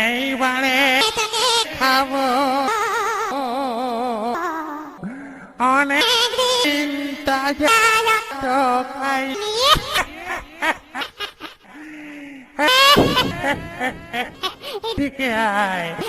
এইবারে খাবো অনেক চিন্তা খাই ঠিক আছে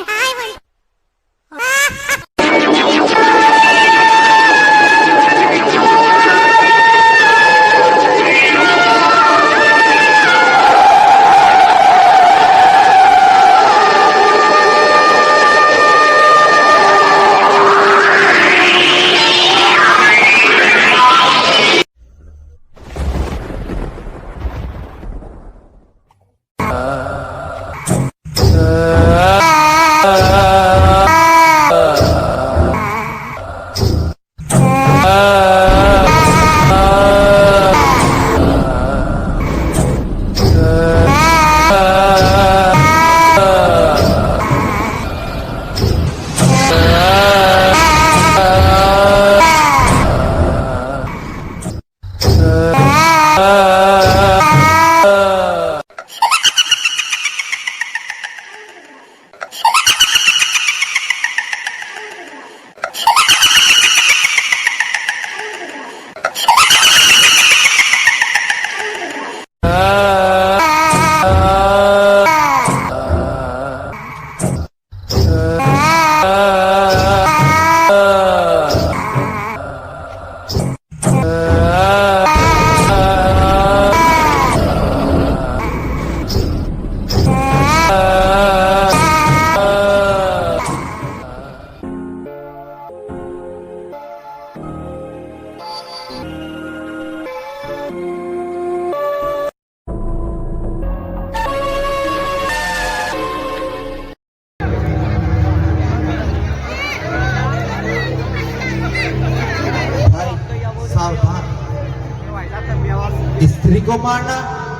स्त्री को मारना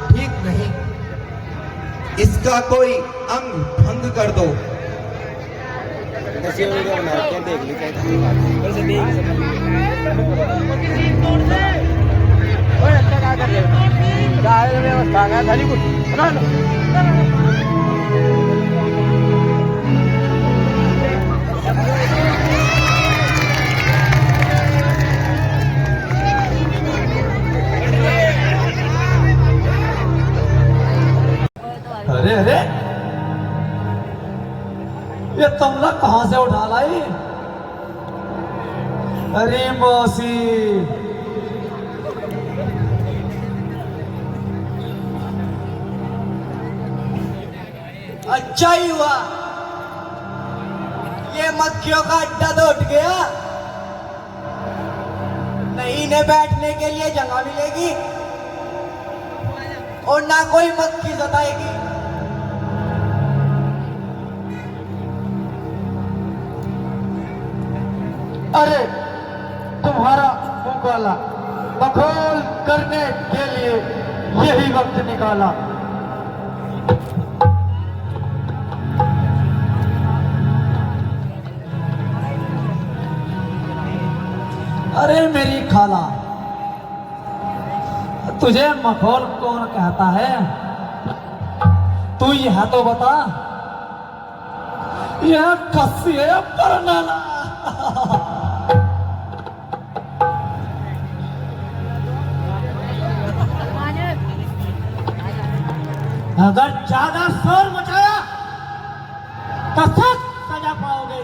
ठीक नहीं, इसका कोई अंग भंग कर दो। अरे अरे, ये तमला कहां से उठा लाई? अरे मौसी, अच्छा ही हुआ, ये मक्खियों का अड्डा तो उठ गया। नहीं इन्हें बैठने के लिए जगह मिलेगी और ना कोई मक्खी सताएगी। अरे तुम्हारा मुकाला मखौल करने के लिए यही वक्त निकाला। अरे मेरी खाला, तुझे मखौल कौन कहता है? तू यह तो बता, यह कस्सी है पर नाना। अगर ज्यादा शोर मचाया तो सख्त सजा पाओगे।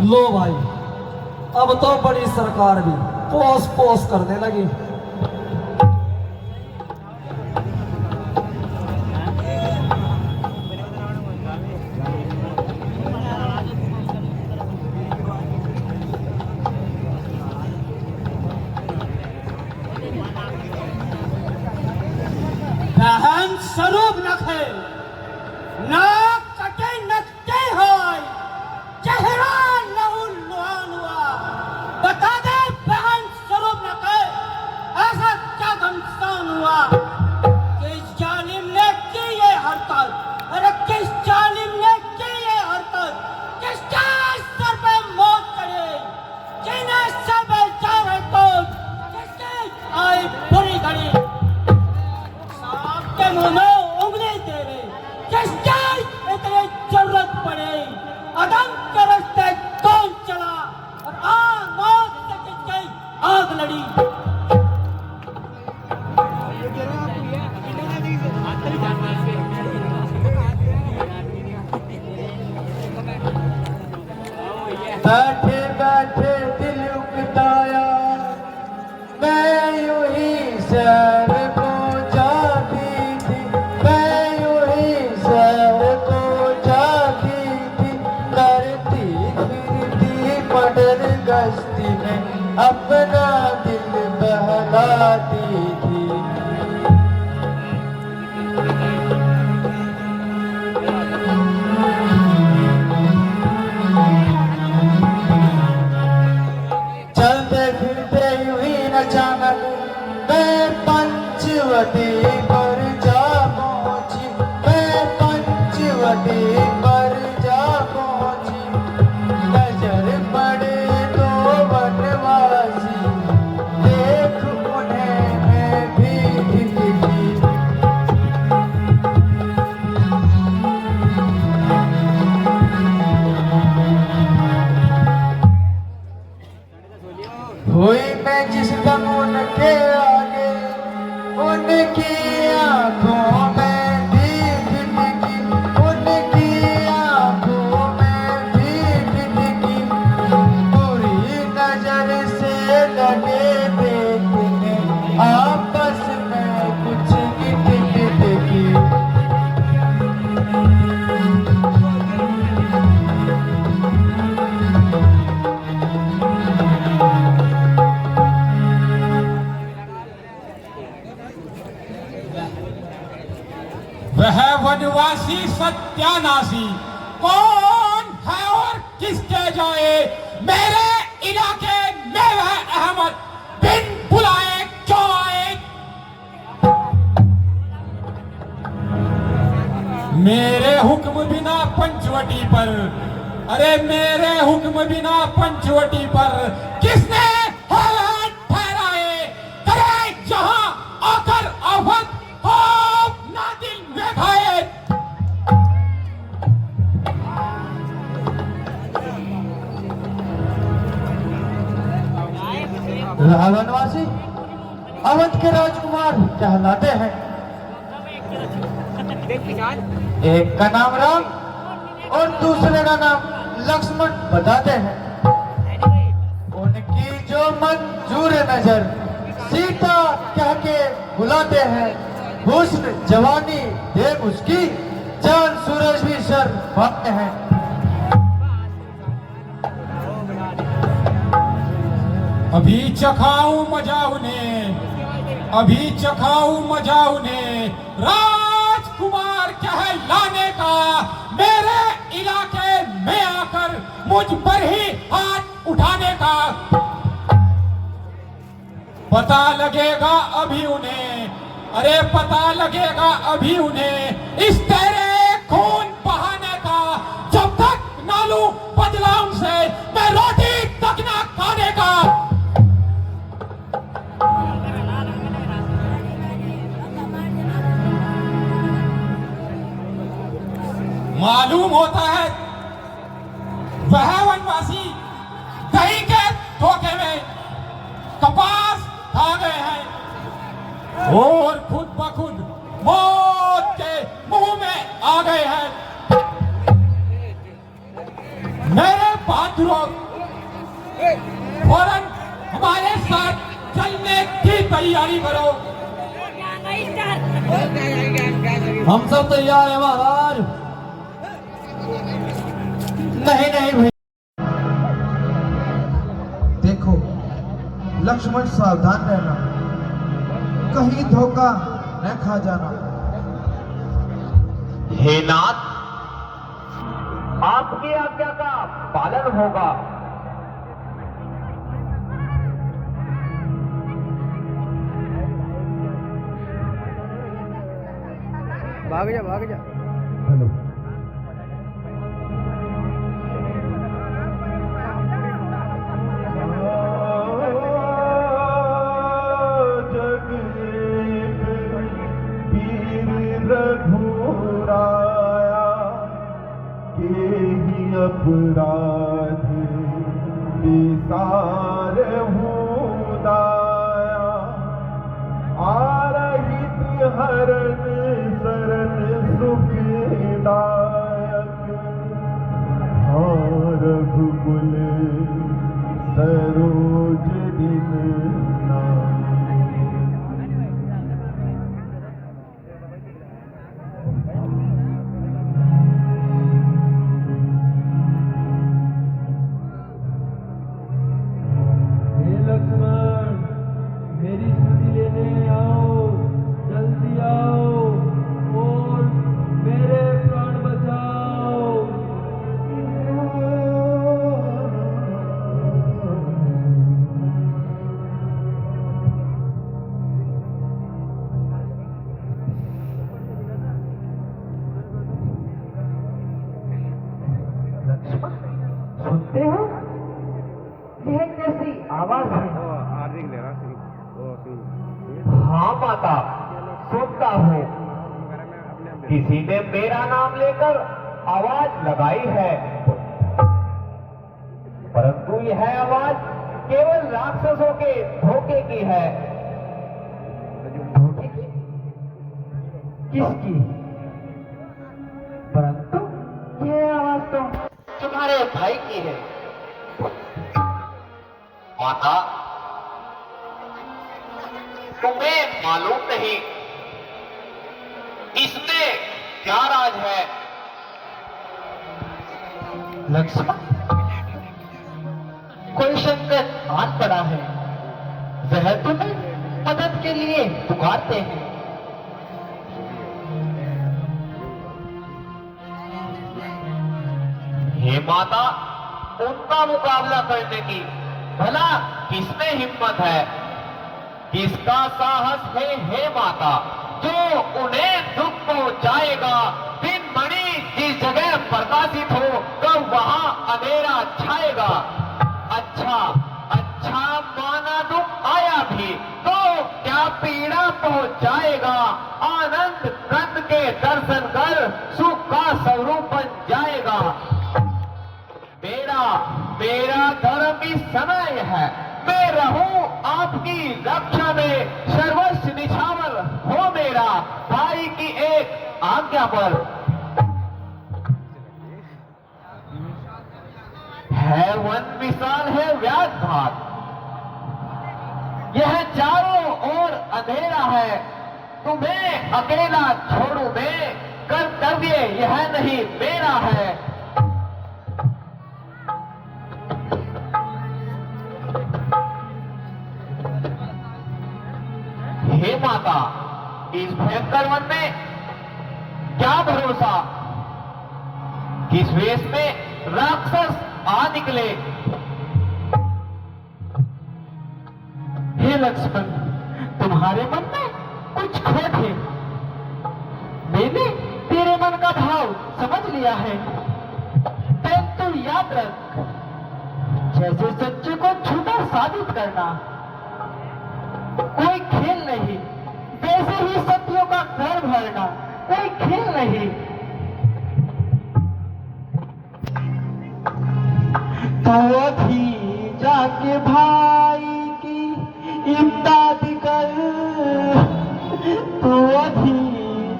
लो भाई, अब तो बड़ी सरकार भी पोस पोस करने लगी। बहन स्वरूप नखे ना कटे नकटे होय, चेहरा लहू लुहान हुआ। बता दे बहन स्वरूप नखे लड़ी। बैठे बैठे दिल उकताया, मैं यूं ही सैर को जाती थी, मैं यूं ही सैर को जाती थी, करती फिरती पटन गश्ती में अपना दिल बहलाती थी। चलते फिरते यूं ही अचानक मैं पंचवटी पर जा पहुंची, मैं पंचवटी पर जा पहुंची। नजर पड़े तो वनवासी, देख उन्हें मैं भी दिखी। हुई मैं जिस दम उनके आगे, उनकी आंखों में भीग दिखी, उनकी आंखों में भीग दिखी। बुरी नजर से लगे देखने, आपस में कुछ गिट देखी। वह वनवासी सत्यानाशी कौन है और किसके जाए, मेरे इलाके में वह अहमद बिन बुलाए क्यों आए। मेरे हुक्म बिना पंचवटी पर, अरे मेरे हुक्म बिना पंचवटी पर किसने हालात ठहराए। करे जहां आकर आफत हो ना दिल में खाए। वनवासी अवध के राजकुमार कहलाते हैं। एक का नाम राम और दूसरे का नाम लक्ष्मण बताते हैं। उनकी जो मंजूर नजर सीता कह के बुलाते हैं। हुस्न जवानी देख उसकी, चांद सूरज भी सर मानते हैं। अभी चखाऊं मजा उन्हें, अभी चखाऊं मजा उन्हें, राजकुमार कहलाने का। मेरे इलाके में आकर मुझ पर ही हाथ उठाने का। पता लगेगा अभी उन्हें, अरे पता लगेगा अभी उन्हें इस तेरे खून बहाने का। जब तक ना लूं बदला उनसे, मैं रोटी तक ना खाने का। मालूम होता है वह वनवासी दही के धोखे में कपास खा गए हैं और खुद ब खुद मौत के मुंह में आ गए हैं। मेरे बहादुरों, फौरन हमारे साथ चलने की तैयारी करो। हम सब तैयार हैं महाराज। नहीं नहीं भाई, देखो लक्ष्मण सावधान रहना, कहीं धोखा न खा जाना। हे नाथ, आपकी आज्ञा का पालन होगा। भाग जा भाग जा। हेलो, अपराध विसार हूँ रघुकुल सरोज दिन नाम। हे लक्ष्मण, मेरी सुधि लेने आओ, जल्दी आओ और मेरे प्राण बचाओ। सुनते हो? यह कैसी आवाज है? हाँ माता, सुनता हूँ। किसी ने मेरा नाम लेकर आवाज लगाई है, परंतु यह आवाज केवल राक्षसों के धोखे की है। धोखे की? किसकी? परंतु यह आवाज तो तुम्हारे भाई की है। माता, तुम्हें मालूम नहीं इसमें क्या राज है? लक्ष्मण, कोई संकट आन पड़ा है, वह तुम्हें मदद के लिए पुकारते हैं। हे माता, उनका मुकाबला करने की भला किसमें हिम्मत है? किसका साहस है हे माता, जो उन्हें दुख पहुंचाएगा? दिन मणि जिस जगह प्रकाशित हो कब वहां अंधेरा छाएगा। अच्छा अच्छा, माना दुख आया भी तो क्या पीड़ा पहुंचाएगा? आनंद कंद के दर्शन कर सुख का स्वरूप बन जाएगा। मेरा धर्म इस समय है, मैं रहूं आपकी रक्षा में, सर्वस्व निछावर हो मेरा भाई की एक आज्ञा पर। है वन विशाल है व्यास भाग, यह चारों ओर अंधेरा है, तुम्हें अकेला छोड़ू मैं, कर्तव्य यह नहीं मेरा है। हे माता, इस भयंकर वन में क्या भरोसा? किस वेश में राक्षस आ निकले? हे लक्ष्मण, तुम्हारे मन में कुछ खोट है। मैंने तेरे मन का भाव समझ लिया है, परंतु याद रख, जैसे सच्चे को झूठा साबित करना कोई खेल नहीं, वैसे ही सत्यों का घर भरना कोई खेल नहीं। तो अभी जाके भाई की इमदाद कर, तो अभी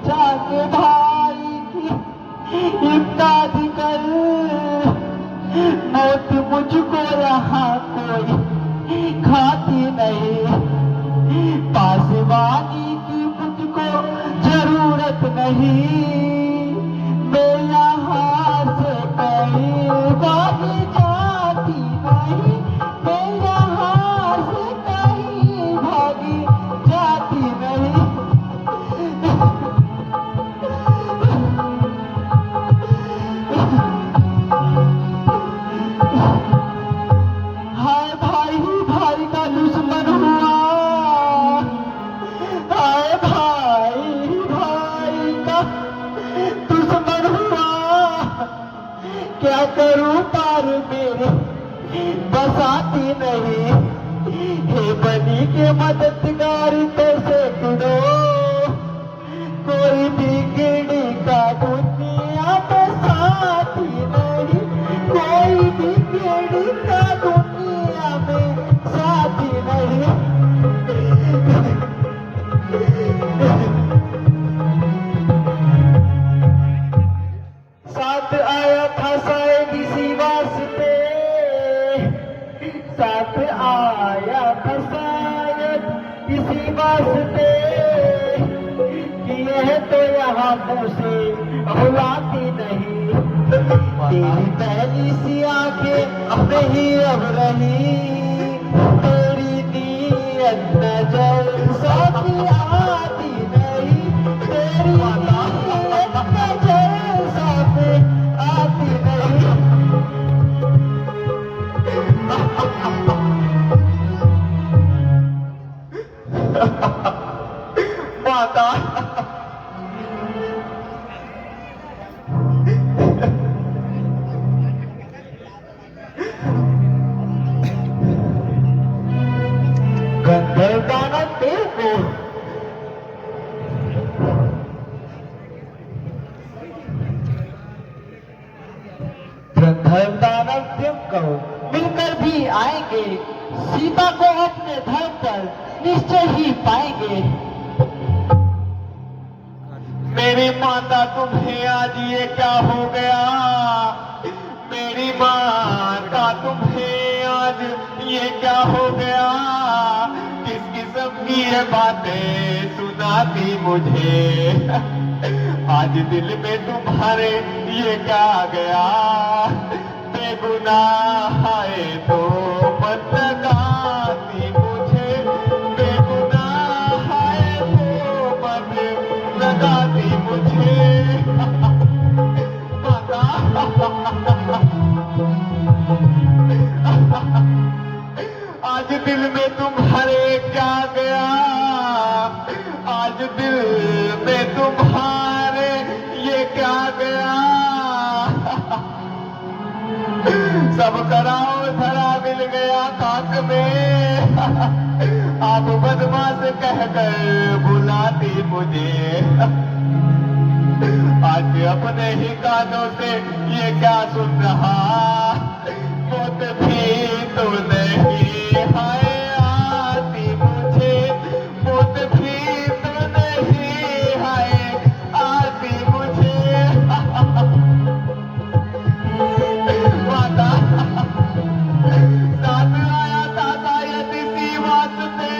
जाके भाई की इमदाद कर, मौत मुझको यहाँ कोई खाती नहीं, पासवानी की मुझको जरूरत नहीं, मैं यहाँ से कहीं भागी जाती नहीं, मैं यहाँ से कहीं भागी जाती नहीं। हाय भाई भाई का दुश्मन हुआ, हाय भाई भाई का दुश्मन हुआ, क्या करूं पार मेरे बसाती नहीं, हे बनी के मददगार तो से दो, कोई बिगड़ी का दुनिया में साथी नहीं, कोई बिगड़ी का दुनिया में साथी नहीं। साथ आया था शायद इसी वास्ते, साथ आया था शायद इसी वास्ते कि यह तो यहाँ मुझसे भुलाती नहीं। तेरी पहली सी आंखें नहीं अब रही, तेरी नीयत नजर साथी आती नहीं, तेरी नीयत नजर साथी आती नहीं। माता गंधर्व दानव देव को गंधर्व दानव देव को मिलकर भी आएंगे, सीता को अपने धर्म पर निश्चय ही पाएंगे। मेरी माता तुम्हें आज ये क्या हो गया, मेरी माता तुम्हें आज ये क्या हो गया, किस किस्म की ये बातें सुनाती मुझे, आज दिल में तुम्हारे ये क्या गया, बेगुनाह है तो मत लगाती मुझे, बेगुनाह है तो मत लगाती मुझे। आज दिल में तुम्हारे क्या गया, आज दिल में तुम्हारे ये क्या गया, सब कराओ धरा मिल गया खाक में, आप बदमाश कहकर बुलाती मुझे, आज अपने ही कानों से ये क्या सुन रहा, मौत भी तो नहीं है आती मुझे, मौत भी तो नहीं है आती मुझे। माता साथ आया था शायद इसी वास्ते,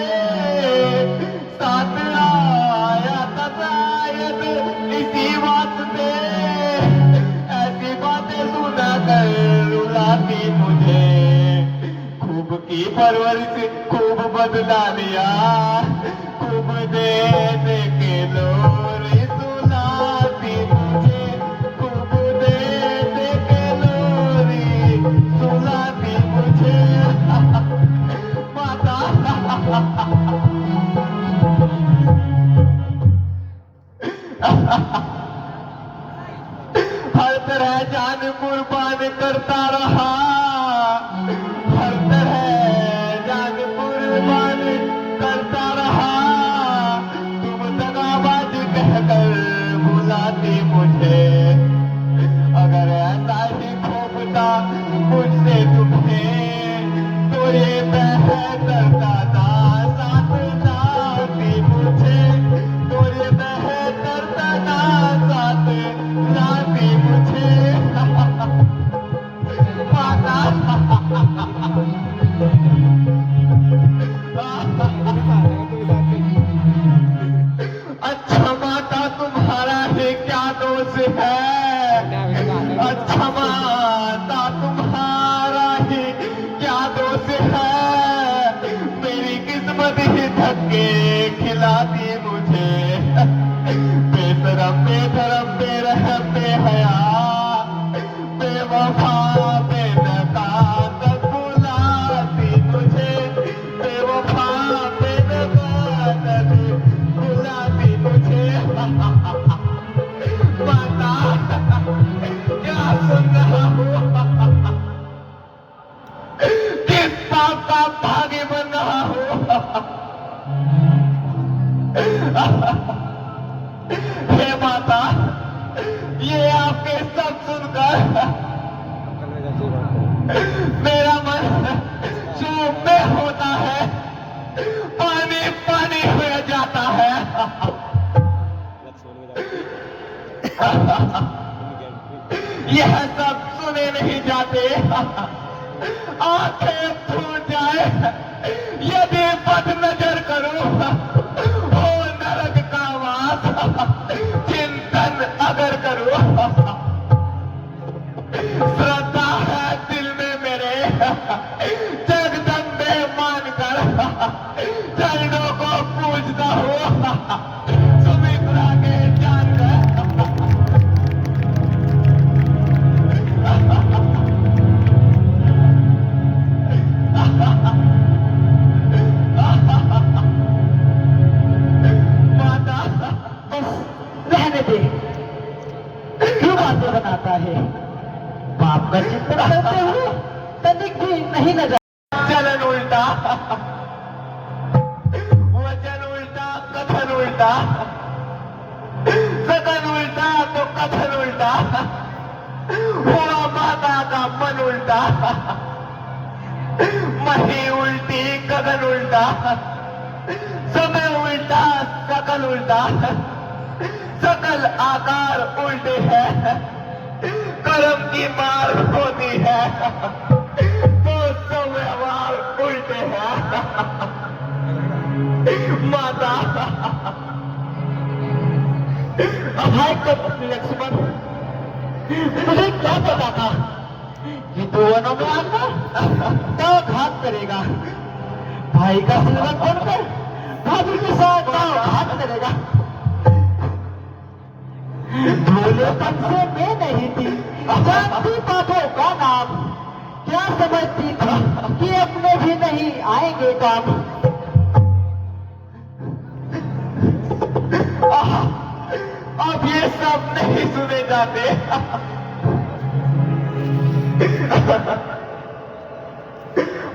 साथ आया था शायद इसी वास्ते, ऐसी बातें सुना कर रुलाती मुझे, खूब की परवरिश खूब बदला लिया, खूब दे दे के लोरी सुनाती मुझे, खूब दे दे के लोरी सुनाती मुझे। माता हर तरह जान कुर्बान करता रहा, हर तरह जान कुर्बान करता रहा, तुम दगाबाज कहकर बुलाती मुझे, अगर ऐसा ही खोपता मुझसे तुम्हें तो ये बेहतर दादा साथ लाती मुझे, तो ये बेहतर दादा साथ लाती मुझे। माता अच्छा माता तुम्हारा ही क्या दोष है, अच्छा माता तुम्हारा ही क्या दोष है, मेरी किस्मत ही धक्के खिलाती मुझे, बेशरम बेधर्म बेरहम बेहया बेवफा बेनकात बुलाती मुझे, बेवफा बेनकात बुलाती मुझे। माता क्या सुन रहा हूँ, किस पाप का भागी बन रहा हूँ। हे माता ये आपके सब सुनकर मेरा मन सूप में होता है, पानी पानी हो जाता है। यह सब सुने नहीं जाते, आंखें फूट जाए यदि बद नजर करूं हो नरक का वास चिंतन अगर करूं श्रद्धा है दिल में मेरे जगदम्बे मानकर चरणों को पूजता हूँ सुमित्रा के जानकर माता रहने दे, क्यों बातें बनाता है? बाप का चिंतन करते हुए तनिक भी नहीं नजर। चलन उल्टा वचन उल्टा कथन उल्टा सकन उल्टा तो कथन उल्टा हुआ माता का मन उल्टा मही उल्टी गगन उल्टा समय उल्टा सकल उल्टा सकल आकार उल्टे हैं कर्म की मार होती है तो सब व्यवहार उल्टे हैं माता भाई को लक्ष्मण, मुझे क्या पता था कि तू वनों में आकर क्या घात करेगा? भाई का सिलवट बनकर भाभी के साथ घात करेगा। भोलेपन से मैं नहीं थी, जानती बातों का नाम, क्या समझती थी कि अपने भी नहीं आएंगे काम। अब ये सब नहीं सुने जाते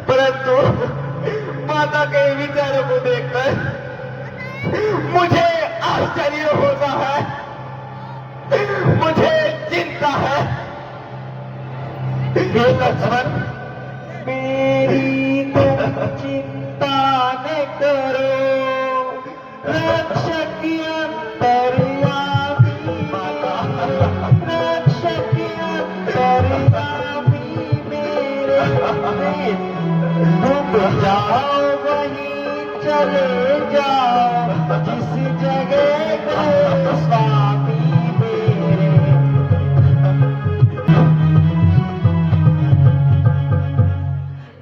परंतु माता के विचारों को देखकर मुझे आश्चर्य होता है, मुझे चिंता है। हे लक्ष्मण, मेरी तुम चिंता न करो, रक्षक अंतर्यामी, रक्षक अंतर्यामी मेरे, तुम जाओ वहीं चले जाओ जिस जगह गए स्वामी मेरे।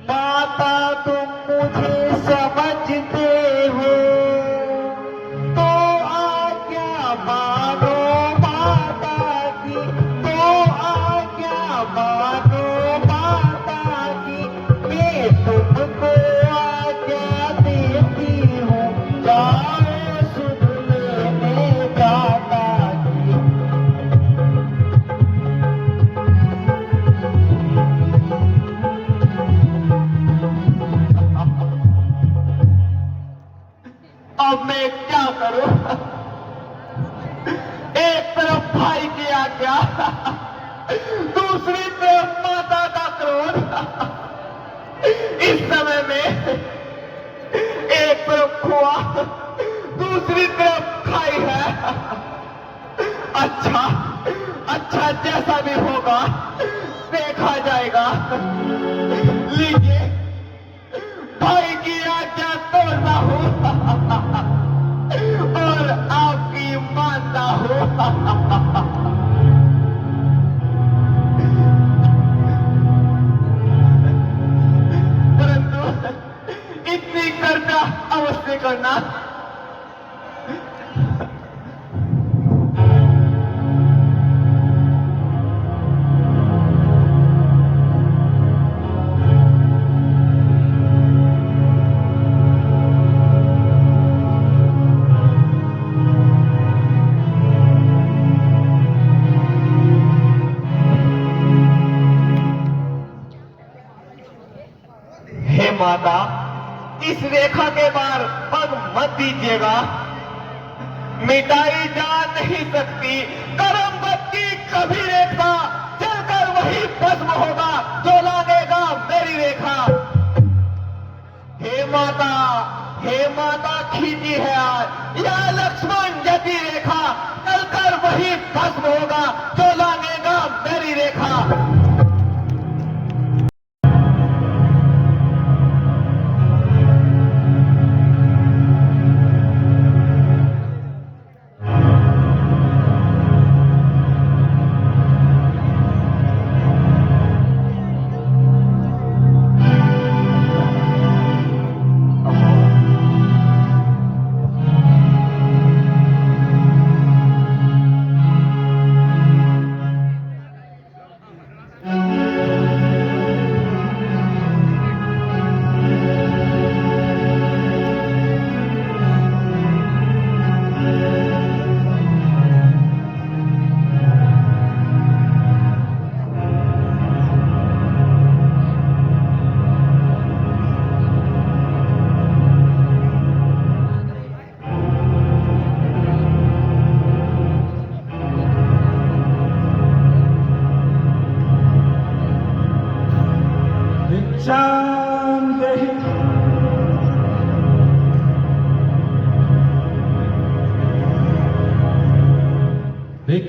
माता तुम मुझे समझते हो तो आज्ञा मानो माता की, तो आज्ञा मानो माता की, मैं तुमको आज्ञा देती हूँ, जाओ सुन लेने दाता की। अब मैं क्या करूं? एक तरफ भाई की आज्ञा, दूसरी तरफ माता का क्रोध। इस समय में एक तरफ खुआ, दूसरी तरफ खाई है। अच्छा अच्छा, जैसा भी होगा देखा जाएगा। लीजिए, भाई की आज्ञा तोड़ता हूँ और आपकी मानता हूँ। परंतु इतनी कर्जा अवश्य करना। हे माता, इस रेखा के बाहर पग मत दीजिएगा, मिटाई जा नहीं सकती कर्मवत की कभी रेखा, चलकर वही भस्म होगा जो लागेगा मेरी रेखा। हे माता खींची है आज या लक्ष्मण जैसी रेखा, चलकर वही भस्म होगा जो लागेगा मेरी रेखा।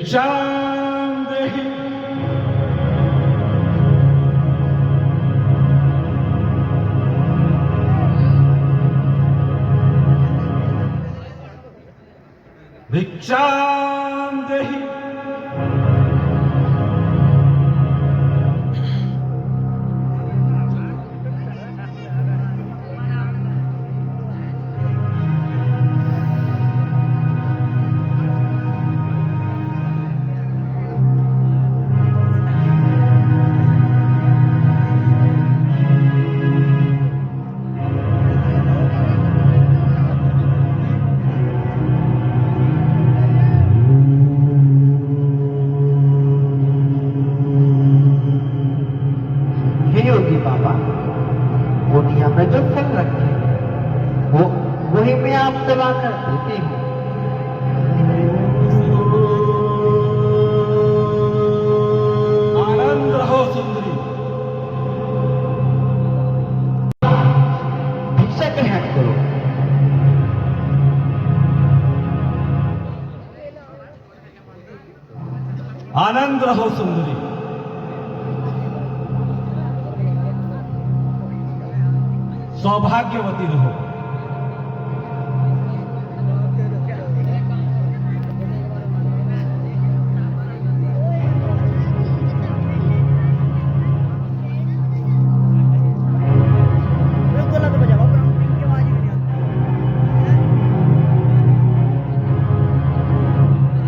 भिक्षां देहि। भिक्षां देहि। हे योगी बाबा, वो नियम में जो फल रखे वो वही मैं आप दबा कर देती हूँ। आनंद रहो सुंदरी। भिक्षा ग्रहण करो। आनंद रहो सुंदरी। सौभाग्यवती रहो।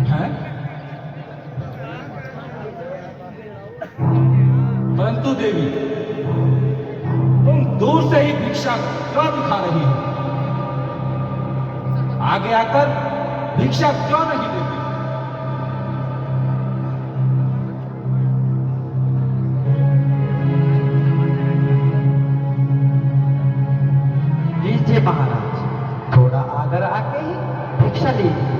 हैं? परंतु देवी, तुम दूर से ही भिक्षा क्यों दिखा रही हो? आगे आकर भिक्षा क्यों नहीं देती? लीजिए महाराज, थोड़ा आगर आके ही भिक्षा लीजिए।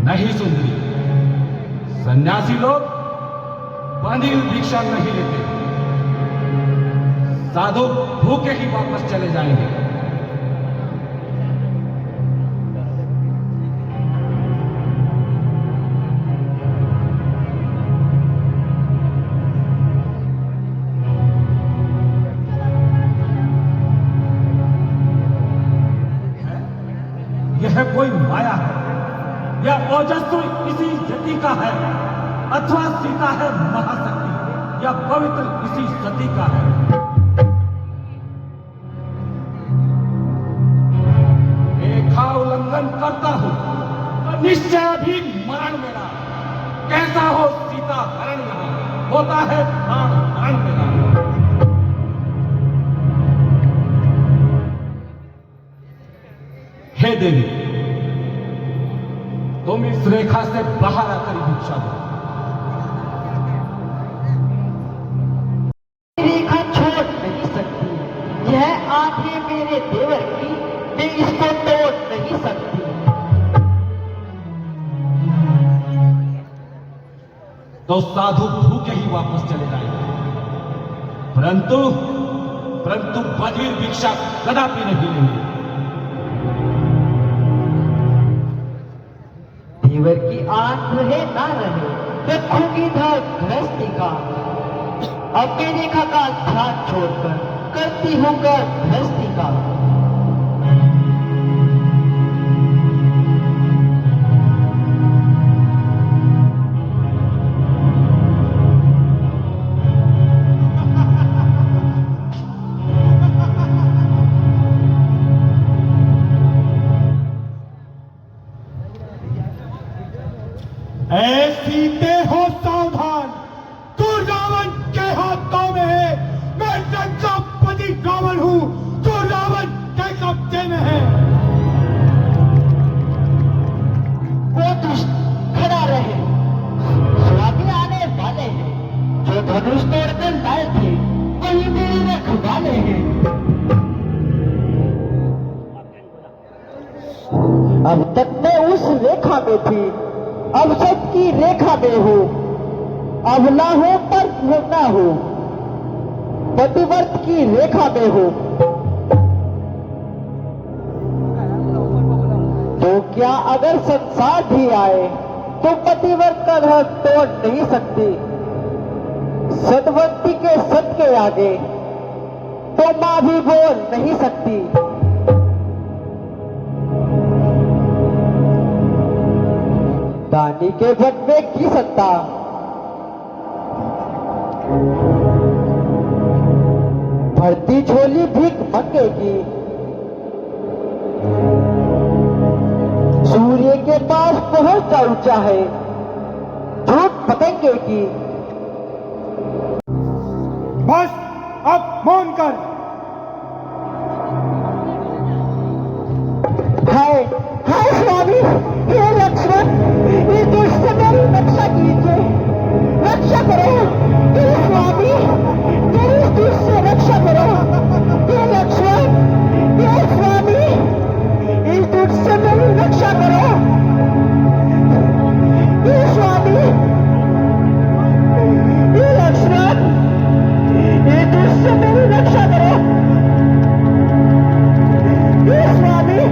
नहीं सुंदरी, सन्यासी लोग बंधी हुई भिक्षा नहीं लेते। साधु भूखे ही वापस चले जाएंगे। यह कोई माया है, यह ओजस्वी किसी यति का है, अथवा सीता है महाशक्ति, या पवित्र किसी सती का है। रेखा उल्लंघन करता हूं तो निश्चय भी मरण मेरा। कैसा हो सीता हरण यहां, होता है प्राण हरण मेरा। हे देवी, तुम इस रेखा से बाहर आकर भिक्षा दो। रेखा छोड़ नहीं सकती, यह आंख है मेरे देवर की, मैं इसको तोड़ नहीं सकती। तो साधु भूखे ही वापस चले जाएंगे, परंतु बधिर भिक्षा कदापि नहीं लेंगे। देवर की आंख रहे ना रहे, रखूंगी धर गृहस्थी का। अब मैं रेखा का ध्यान छोड़कर करती हूँ गृहस्थी का। ऐ सीते हो सावधान, तू रावण के हाथों में है। मैं लंकापति रावण हूँ, तू रावण के कब्जे में है। वो दुष्ट खड़ा रहे, स्वामी आने वाले हैं। जो धनुष तोड़कर लाए थे वही मेरे रखवाले हैं। अब तक मैं उस रेखा में थी, अब सबकी रेखा में हूँ। अब ना हो पर ना हो, पतिव्रत की रेखा में हूँ। क्या अगर संसार भी आए तो पतिव्रत का घर तोड़ नहीं सकती। सतवंती के सत के आगे तो मां भी बोल नहीं सकती। दानी के बटवे की सत्ता भरती झोली भीख मंगेगी। सूर्य के पास पहुंच जा ऊंचा है झूठ पतंगे की। बस अब मौन कर। हाय हाय स्वामी, ये लक्ष्मण, ये दुष्ट से मेरी रक्षा कीजिए, रक्षा करो हे स्वामी, मेरी इस दुष्ट से रक्षा करो हे लक्ष्मण, हे स्वामी, इस दुष्ट से मेरी रक्षा करो हे स्वामी, हे लक्ष्मण, ये दुष्ट से मेरी रक्षा करो हे स्वामी।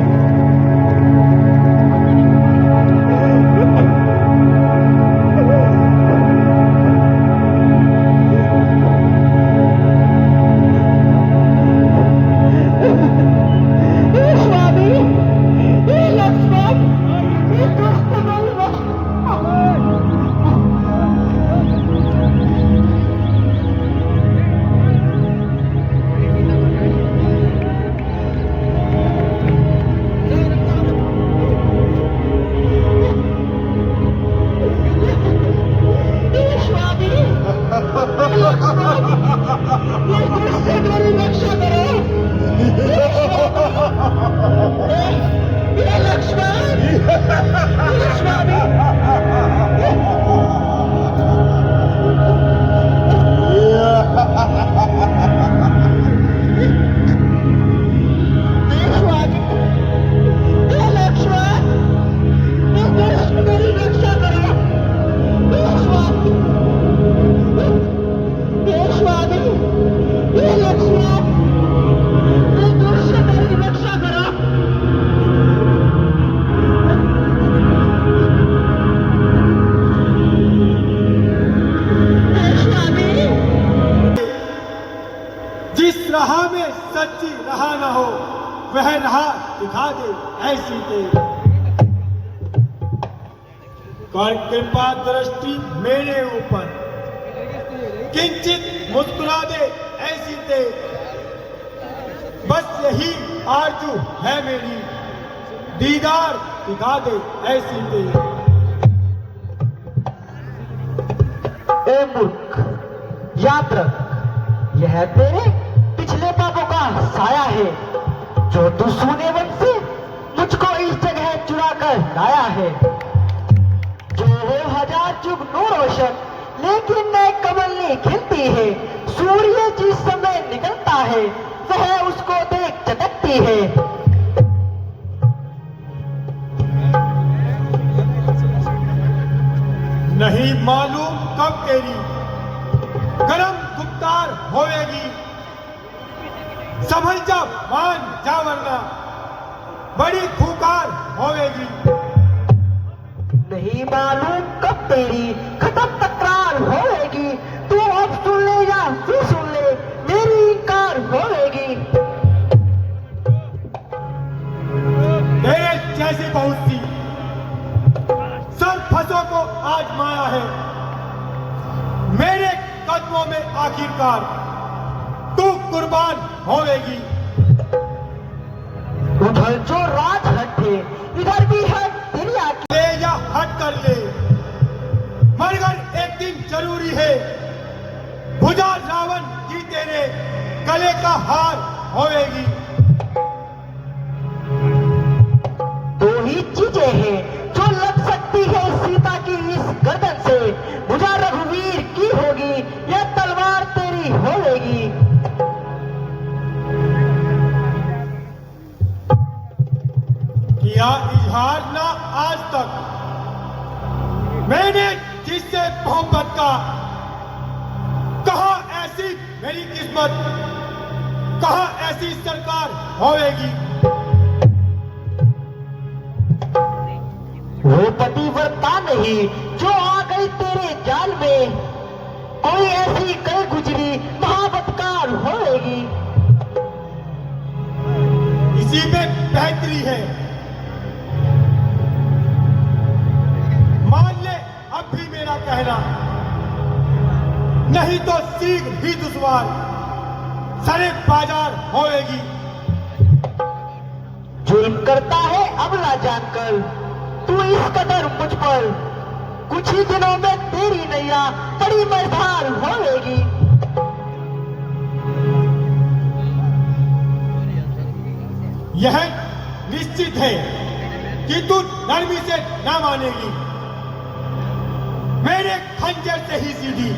जिस राह में सच्ची राह न हो वह राह दिखा दे ऐसी तेरी। कर कृपा दृष्टि मेरे ऊपर, किंचित मुस्कुरा दे ऐसी तेरी। बस यही आरजू है मेरी, दीदार दिखा दे ऐसी तेरी। ए मूर्ख, याद रख, यह तेरे पिछले पापों का साया है जो तू सोने वन से मुझको इस जगह चुरा कर लाया है। जो हो हजार जुग नूर रोशन, लेकिन नए कमल नहीं खिलती है। सूर्य जिस समय निकलता है वह उसको देख चटकती है। नहीं मालूम कब तेरी गरम गुप्तार होएगी। समझ जा, मान जा, वरना बड़ी खूंखार होएगी। नहीं मालूम कब तेरी खत्म तकरार होएगी। तू अब सुन ले या फिर सुन ले, मेरी इनकार होएगी। तेरे जैसी बहुत सी सरफसों को आजमाया है मेरे कदमों में, आखिरकार तू कुर्बान होवेगी। उधर जो राज हट थे इधर भी हट तेरी आंखें। ले या हट कर ले, मगर एक दिन जरूरी है भुजा रावण की तेरे गले का हार होवेगी। दो ही चीजें हैं जो लग सकती है सीता की इस गर्दन से, भुजा रघुवीर की होगी या तलवार तेरी होगी। किया इजहार ना आज तक मैंने जिससे मोहब्बत का, कहा ऐसी मेरी किस्मत, कहा ऐसी सरकार होवेगी। वो पतिव्रता नहीं जो आ गई तेरे जाल में, कोई ऐसी कई गुजरी महाबतकार होएगी। इसी में बेहतरी है। मान ले अब भी मेरा कहना, नहीं तो शीघ्र ही दुश्वार सरे बाजार होएगी। जुल्म करता है अबला जानकर तू इस कदर मुझ पर, कुछ ही दिनों में तेरी नैया बड़ी मझधार होएगी। यह निश्चित है कि तू नरमी से न मानेगी। मेरे खंजर से ही सीधी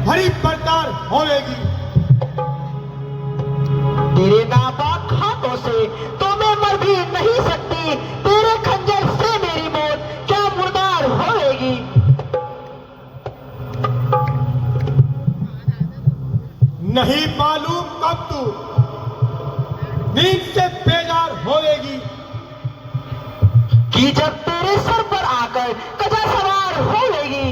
हरी प्रकार होएगी। तेरे नापाक हाथों से तो मैं मर भी नहीं सकती, तेरे खंजर से मेरी मौत क्या मुर्दार होएगी। नहीं मालूम कब तू नींद से बेजार होएगी, कि जब तेरे सर पर आकर कजा सवार होएगी।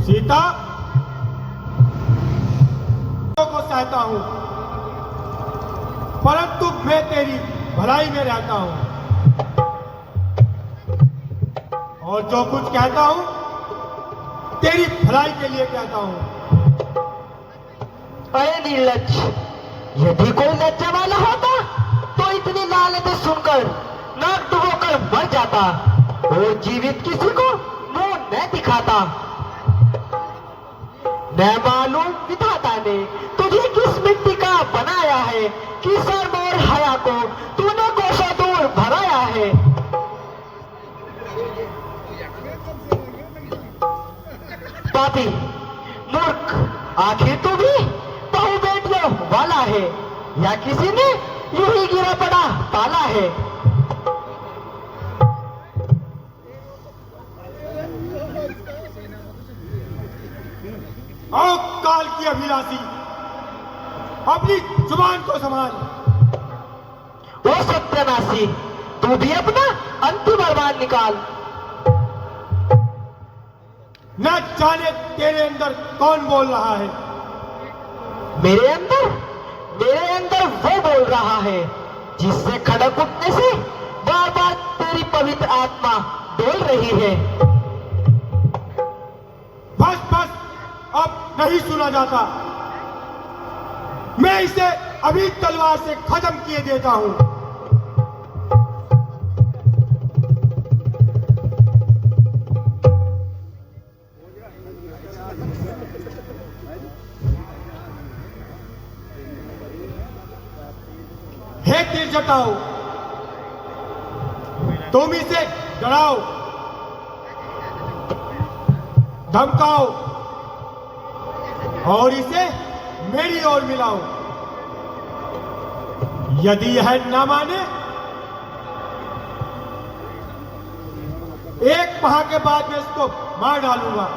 सीता को सहता हूं, परंतु मैं तेरी भलाई में रहता हूं, और जो कुछ कहता हूं तेरी भलाई के लिए कहता हूं। अरे निर्लज्ज, यदि कोई लज्जा वाला होता तो इतनी लानतें सुनकर नाक डुबोकर मर जाता और जीवित किसी को मुंह न दिखाता। न मालूम विधाता ने तुझे किस मिट्टी का बनाया है कि शर्म और हया को तूने कोसों दूर भराया है। पापी मूर्ख, आखिर तू भी बहु बेटियों वाला है या किसी ने यूं ही गिरा पड़ा पाला है। आओ काल की अभिलाषी, अपनी जुबान को संभाल। वो सत्यनाशी, तू भी अपना अंतिम अरमान निकाल। न जाने तेरे अंदर कौन बोल रहा है। मेरे अंदर वो बोल रहा है जिससे खड़क उठने से बार बार तेरी पवित्र आत्मा डोल रही है। बस बस, अब नहीं सुना जाता। मैं इसे अभी तलवार से खत्म किए देता हूं। हे तिरजटाओ, तुम इसे डराओ, धमकाओ और इसे मेरी ओर मिलाओ। यदि यह न माने, एक माह के बाद मैं इसको मार डालूंगा।